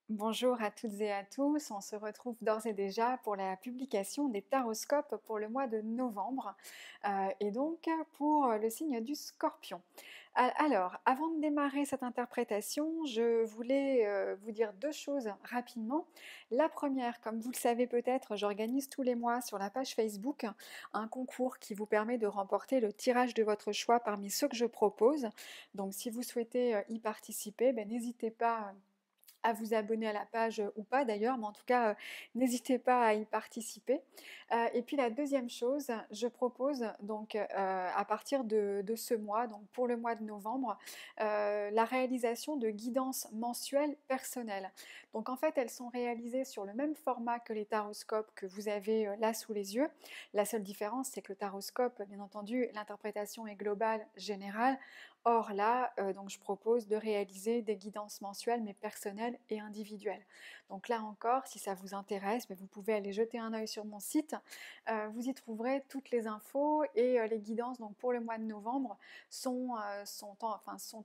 Bonjour à toutes et à tous, on se retrouve d'ores et déjà pour la publication des taroscopes pour le mois de novembre et donc pour le signe du Scorpion. Alors, avant de démarrer cette interprétation, je voulais vous dire deux choses rapidement. La première, comme vous le savez peut-être, j'organise tous les mois sur la page Facebook un concours qui vous permet de remporter le tirage de votre choix parmi ceux que je propose. Donc si vous souhaitez y participer, n'hésitez pas à vous abonner à la page ou pas d'ailleurs, mais en tout cas, n'hésitez pas à y participer. Et puis la deuxième chose, je propose donc à partir de ce mois, donc pour le mois de novembre, la réalisation de guidances mensuelles personnelles. Donc en fait, elles sont réalisées sur le même format que les taroscopes que vous avez là sous les yeux. La seule différence, c'est que le taroscope, bien entendu, l'interprétation est globale, générale. Or là, donc je propose de réaliser des guidances mensuelles, mais personnelles et individuelles. Donc là encore, si ça vous intéresse, vous pouvez aller jeter un œil sur mon site. Vous y trouverez toutes les infos et les guidances donc pour le mois de novembre sont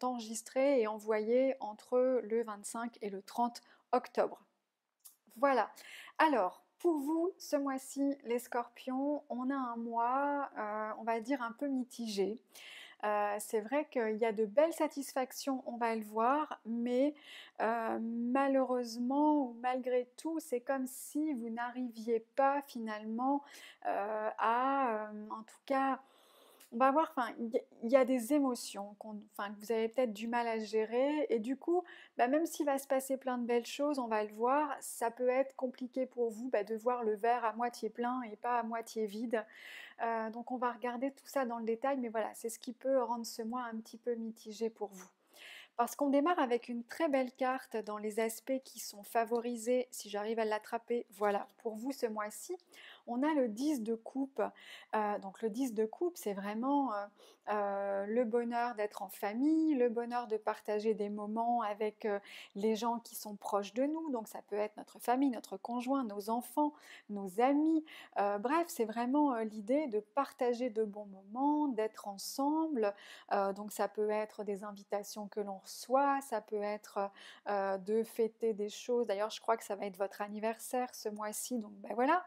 enregistrées et envoyées entre le 25 et le 30 octobre. Voilà. Alors, pour vous, ce mois-ci, les scorpions, on a un mois, on va dire, un peu mitigé. C'est vrai qu'il y a de belles satisfactions, on va le voir, mais malheureusement ou malgré tout, c'est comme si vous n'arriviez pas finalement en tout cas, on va voir, enfin, il y a des émotions que vous avez peut-être du mal à gérer, et du coup, même s'il va se passer plein de belles choses, on va le voir, ça peut être compliqué pour vous de voir le verre à moitié plein et pas à moitié vide. Donc on va regarder tout ça dans le détail, mais voilà, c'est ce qui peut rendre ce mois un petit peu mitigé pour vous. Parce qu'on démarre avec une très belle carte dans les aspects qui sont favorisés, si j'arrive à l'attraper, voilà, pour vous ce mois-ci, on a le 10 de coupe. Donc le 10 de coupe, c'est vraiment le bonheur d'être en famille, le bonheur de partager des moments avec les gens qui sont proches de nous, donc ça peut être notre famille, notre conjoint, nos enfants, nos amis, bref, c'est vraiment l'idée de partager de bons moments, d'être ensemble, donc ça peut être des invitations que l'on reçoit, ça peut être de fêter des choses. D'ailleurs, je crois que ça va être votre anniversaire ce mois-ci, donc voilà.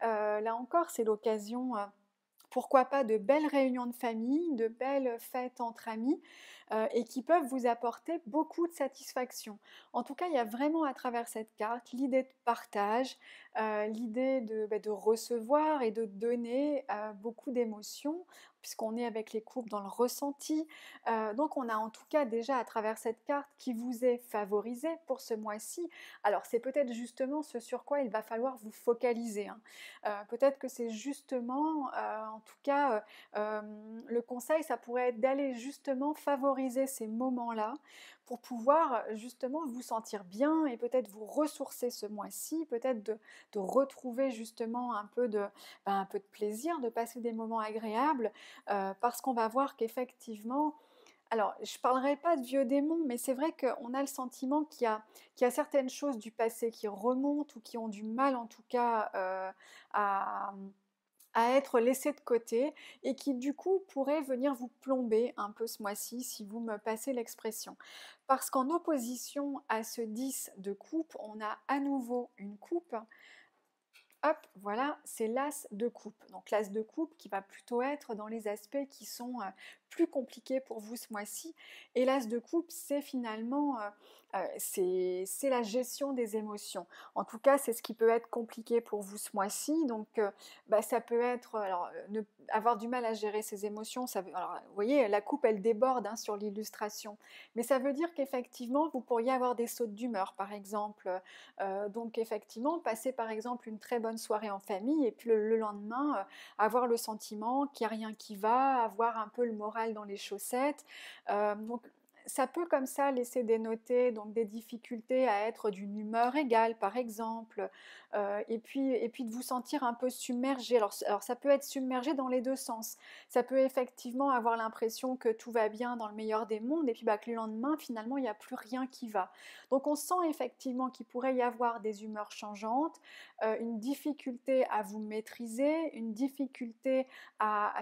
Là encore, c'est l'occasion. Pourquoi pas de belles réunions de famille, de belles fêtes entre amis, et qui peuvent vous apporter beaucoup de satisfaction. En tout cas, il y a vraiment à travers cette carte l'idée de partage, l'idée de recevoir et de donner beaucoup d'émotions, puisqu'on est avec les couples dans le ressenti. Donc on a en tout cas déjà à travers cette carte qui vous est favorisée pour ce mois-ci. Alors c'est peut-être justement ce sur quoi il va falloir vous focaliser, hein. Peut-être que c'est justement, en tout cas, le conseil, ça pourrait être d'aller justement favoriser ces moments-là pour pouvoir justement vous sentir bien et peut-être vous ressourcer ce mois-ci, peut-être de retrouver justement un peu de plaisir, de passer des moments agréables, parce qu'on va voir qu'effectivement, alors, je ne parlerai pas de vieux démons, mais c'est vrai qu'on a le sentiment qu'il y a certaines choses du passé qui remontent ou qui ont du mal en tout cas à, à être laissées de côté et qui du coup pourraient venir vous plomber un peu ce mois-ci si vous me passez l'expression. Parce qu'en opposition à ce 10 de coupe, on a à nouveau une coupe. Hop, voilà, c'est l'as de coupe. Donc l'as de coupe qui va plutôt être dans les aspects qui sont plus compliqués pour vous ce mois-ci. Et l'as de coupe, c'est finalement c'est la gestion des émotions. En tout cas, c'est ce qui peut être compliqué pour vous ce mois-ci. Donc ça peut être avoir du mal à gérer ses émotions. Alors, vous voyez, la coupe, elle déborde hein, sur l'illustration. Mais ça veut dire qu'effectivement, vous pourriez avoir des sautes d'humeur, par exemple. Donc effectivement, passer par exemple une très bonne soirée en famille et puis le lendemain, avoir le sentiment qu'il n'y a rien qui va, avoir un peu le moral dans les chaussettes. Donc ça peut comme ça laisser dénoter donc des difficultés à être d'une humeur égale par exemple, et puis de vous sentir un peu submergé. Alors ça peut être submergé dans les deux sens. Ça peut effectivement avoir l'impression que tout va bien dans le meilleur des mondes et puis que le lendemain finalement il n'y a plus rien qui va. Donc on sent effectivement qu'il pourrait y avoir des humeurs changeantes, une difficulté à vous maîtriser, une difficulté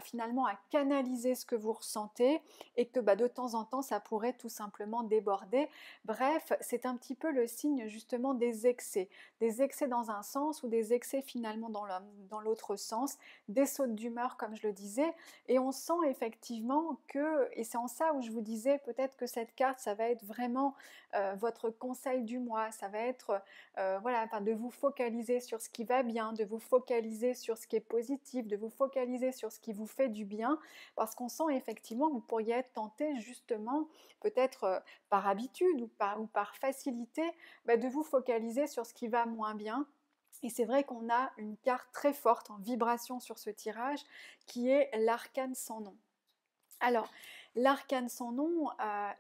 finalement à canaliser ce que vous ressentez et que de temps en temps ça pourrait tout simplement déborder. Bref, c'est un petit peu le signe justement des excès dans un sens ou des excès finalement dans l'autre sens, des sautes d'humeur comme je le disais, et on sent effectivement que, et c'est en ça où je vous disais peut-être que cette carte, ça va être vraiment votre conseil du mois, ça va être voilà, enfin, de vous focaliser sur ce qui va bien, de vous focaliser sur ce qui est positif, de vous focaliser sur ce qui vous fait du bien, parce qu'on sent effectivement que vous pourriez être tenté justement, peut-être par habitude ou par facilité, bah, de vous focaliser sur ce qui va moins bien. Et c'est vrai qu'on a une carte très forte en vibration sur ce tirage qui est l'arcane sans nom. Alors, l'arcane sans nom,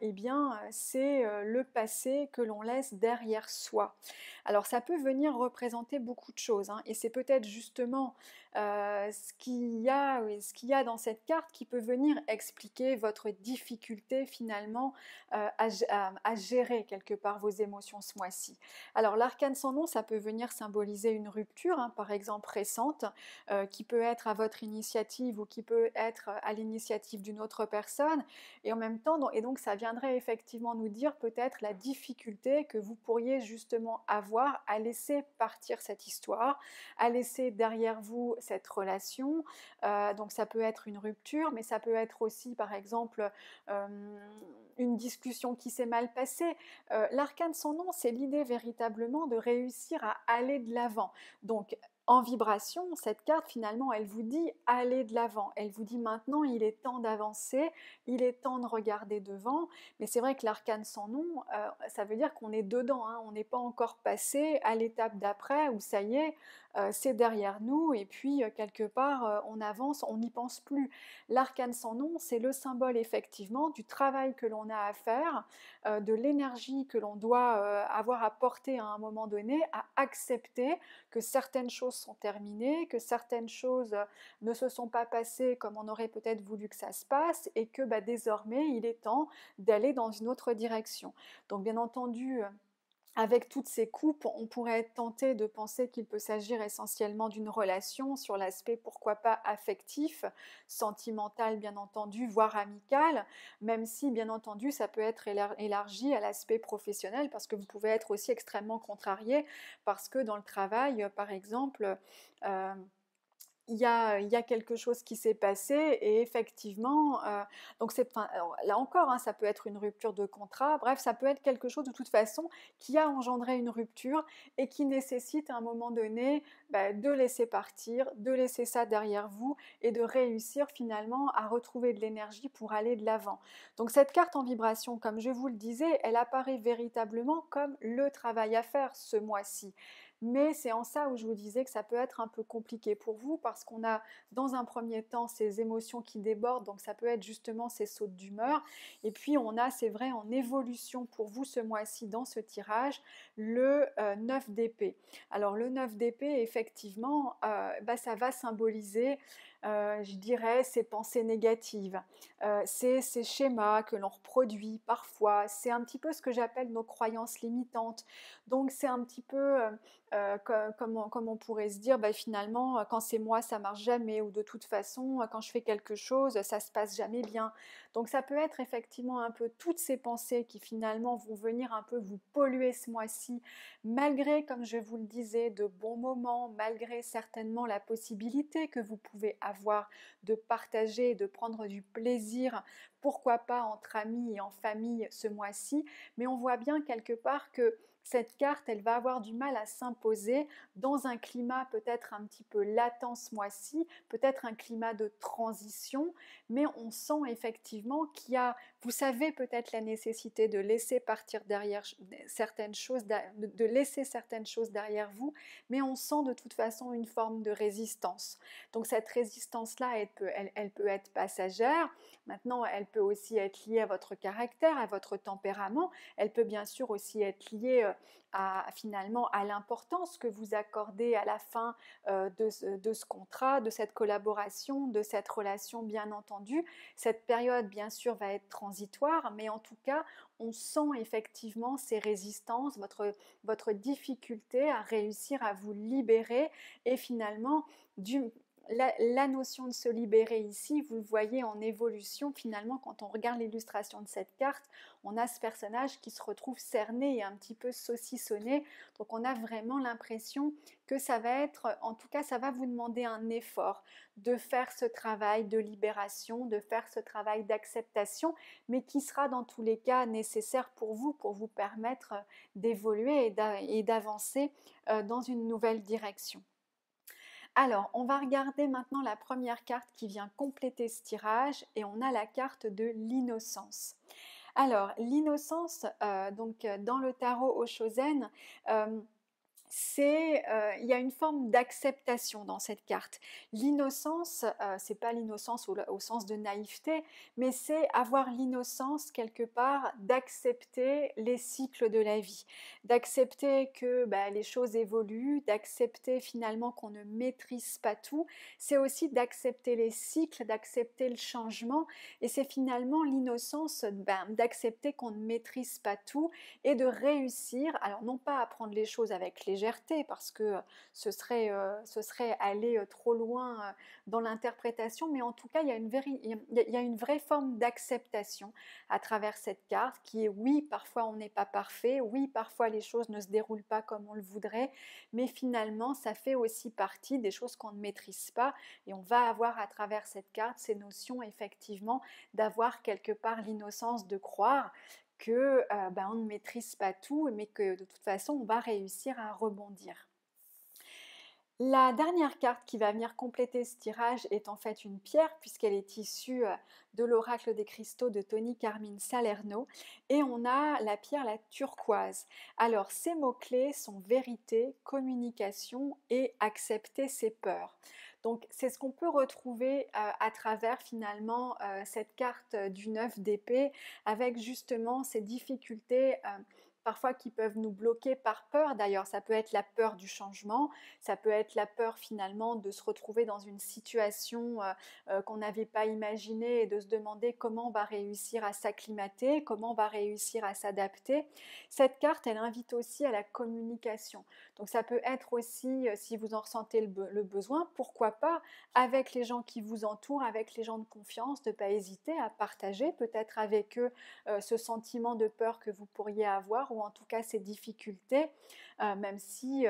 eh bien, c'est le passé que l'on laisse derrière soi. Alors, ça peut venir représenter beaucoup de choses, hein, et c'est peut-être justement ce qu'il y a dans cette carte qui peut venir expliquer votre difficulté finalement à gérer quelque part vos émotions ce mois-ci. Alors, l'arcane sans nom, ça peut venir symboliser une rupture, hein, par exemple récente, qui peut être à votre initiative ou qui peut être à l'initiative d'une autre personne, et en même temps, et donc ça viendrait effectivement nous dire peut-être la difficulté que vous pourriez justement avoir à laisser partir cette histoire, à laisser derrière vous cette relation. Donc ça peut être une rupture, mais ça peut être aussi par exemple une discussion qui s'est mal passée. L'arcane sans nom, c'est l'idée véritablement de réussir à aller de l'avant. Donc en vibration, cette carte finalement, elle vous dit allez de l'avant, elle vous dit maintenant il est temps d'avancer, il est temps de regarder devant, mais c'est vrai que l'arcane sans nom, ça veut dire qu'on est dedans, hein, on n'est pas encore passé à l'étape d'après où ça y est, c'est derrière nous et puis quelque part on avance, on n'y pense plus. L'arcane sans nom, c'est le symbole effectivement du travail que l'on a à faire, de l'énergie que l'on doit avoir à porter à un moment donné, à accepter que certaines choses sont terminées, que certaines choses ne se sont pas passées comme on aurait peut-être voulu que ça se passe et que bah, désormais il est temps d'aller dans une autre direction. Donc bien entendu, avec toutes ces coupes, on pourrait être tenté de penser qu'il peut s'agir essentiellement d'une relation sur l'aspect pourquoi pas affectif, sentimental bien entendu, voire amical, même si bien entendu ça peut être élargi à l'aspect professionnel parce que vous pouvez être aussi extrêmement contrarié parce que dans le travail, par exemple, euh, il y a quelque chose qui s'est passé et effectivement, donc alors, là encore, hein, ça peut être une rupture de contrat, bref, ça peut être quelque chose de toute façon qui a engendré une rupture et qui nécessite à un moment donné bah, de laisser partir, de laisser ça derrière vous et de réussir finalement à retrouver de l'énergie pour aller de l'avant. Donc cette carte en vibration, comme je vous le disais, elle apparaît véritablement comme le travail à faire ce mois-ci. Mais c'est en ça où je vous disais que ça peut être un peu compliqué pour vous parce qu'on a dans un premier temps ces émotions qui débordent, donc ça peut être justement ces sautes d'humeur. Et puis on a, c'est vrai, en évolution pour vous ce mois-ci dans ce tirage, le 9 d'épée. Alors le 9 d'épée, effectivement, bah, ça va symboliser je dirais, ces pensées négatives, ces schémas que l'on reproduit parfois, c'est un petit peu ce que j'appelle nos croyances limitantes. Donc c'est un petit peu comme on pourrait se dire, bah, finalement, quand c'est moi, ça marche jamais, ou de toute façon, quand je fais quelque chose, ça se passe jamais bien. Donc ça peut être effectivement un peu toutes ces pensées qui finalement vont venir un peu vous polluer ce mois-ci, malgré, comme je vous le disais, de bons moments, malgré certainement la possibilité que vous pouvez avoir de partager, de prendre du plaisir, pourquoi pas entre amis et en famille ce mois-ci, mais on voit bien quelque part que cette carte, elle va avoir du mal à s'imposer dans un climat peut-être un petit peu latent ce mois-ci, peut-être un climat de transition, mais on sent effectivement qu'il y a, vous savez peut-être la nécessité de laisser partir derrière certaines choses, de laisser certaines choses derrière vous, mais on sent de toute façon une forme de résistance. Donc cette résistance-là, elle peut être passagère. Maintenant, elle peut aussi être liée à votre caractère, à votre tempérament. Elle peut bien sûr aussi être liée finalement à l'importance que vous accordez à la fin de ce contrat, de cette collaboration, de cette relation bien entendu. Cette période bien sûr va être transitoire, mais en tout cas on sent effectivement ces résistances, votre difficulté à réussir à vous libérer et finalement la notion de se libérer ici, vous le voyez en évolution finalement quand on regarde l'illustration de cette carte, on a ce personnage qui se retrouve cerné et un petit peu saucissonné, donc on a vraiment l'impression que ça va être, en tout cas ça va vous demander un effort de faire ce travail de libération, de faire ce travail d'acceptation, mais qui sera dans tous les cas nécessaire pour vous permettre d'évoluer et d'avancer dans une nouvelle direction. Alors, on va regarder maintenant la première carte qui vient compléter ce tirage et on a la carte de l'innocence. Alors, l'innocence, dans le tarot Oshozen, euh, il y a une forme d'acceptation dans cette carte. L'innocence, c'est pas l'innocence au sens de naïveté, mais c'est avoir l'innocence quelque part d'accepter les cycles de la vie, d'accepter que les choses évoluent, d'accepter finalement qu'on ne maîtrise pas tout. C'est aussi d'accepter les cycles, d'accepter le changement, et c'est finalement l'innocence d'accepter qu'on ne maîtrise pas tout et de réussir, alors non pas à prendre les choses avec légèreté, parce que ce serait aller trop loin dans l'interprétation, mais en tout cas, il y a une vraie forme d'acceptation à travers cette carte, qui est oui, parfois on n'est pas parfait, oui, parfois les choses ne se déroulent pas comme on le voudrait, mais finalement, ça fait aussi partie des choses qu'on ne maîtrise pas, et on va avoir à travers cette carte ces notions, effectivement, d'avoir quelque part l'innocence de croire que on ne maîtrise pas tout, mais que de toute façon, on va réussir à rebondir. La dernière carte qui va venir compléter ce tirage est en fait une pierre, puisqu'elle est issue de l'oracle des cristaux de Tony Carmine Salerno, et on a la pierre, la turquoise. Alors, ces mots-clés sont vérité, communication et accepter ses peurs. Donc, c'est ce qu'on peut retrouver à travers finalement cette carte du 9 d'épée, avec justement ces difficultés parfois qui peuvent nous bloquer par peur. D'ailleurs, ça peut être la peur du changement, ça peut être la peur finalement de se retrouver dans une situation qu'on n'avait pas imaginée et de se demander comment on va réussir à s'acclimater, comment on va réussir à s'adapter. Cette carte, elle invite aussi à la communication. Donc ça peut être aussi, si vous en ressentez le besoin, pourquoi pas, avec les gens qui vous entourent, avec les gens de confiance, de ne pas hésiter à partager peut-être avec eux ce sentiment de peur que vous pourriez avoir, ou en tout cas ces difficultés, même si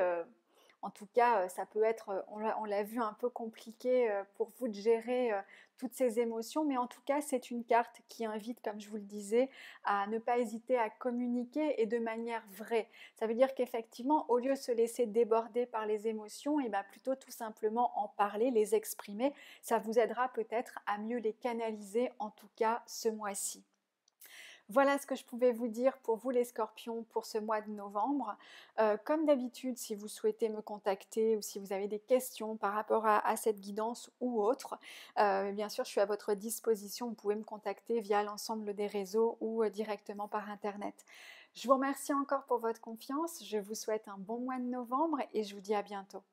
en tout cas ça peut être, on l'a vu, un peu compliqué pour vous de gérer toutes ces émotions, mais en tout cas c'est une carte qui invite, comme je vous le disais, à ne pas hésiter à communiquer, et de manière vraie. Ça veut dire qu'effectivement, au lieu de se laisser déborder par les émotions, et plutôt tout simplement en parler, les exprimer, ça vous aidera peut-être à mieux les canaliser, en tout cas ce mois-ci. Voilà ce que je pouvais vous dire pour vous les scorpions pour ce mois de novembre. Comme d'habitude, si vous souhaitez me contacter ou si vous avez des questions par rapport à cette guidance ou autre, bien sûr je suis à votre disposition, vous pouvez me contacter via l'ensemble des réseaux ou directement par internet. Je vous remercie encore pour votre confiance, je vous souhaite un bon mois de novembre et je vous dis à bientôt.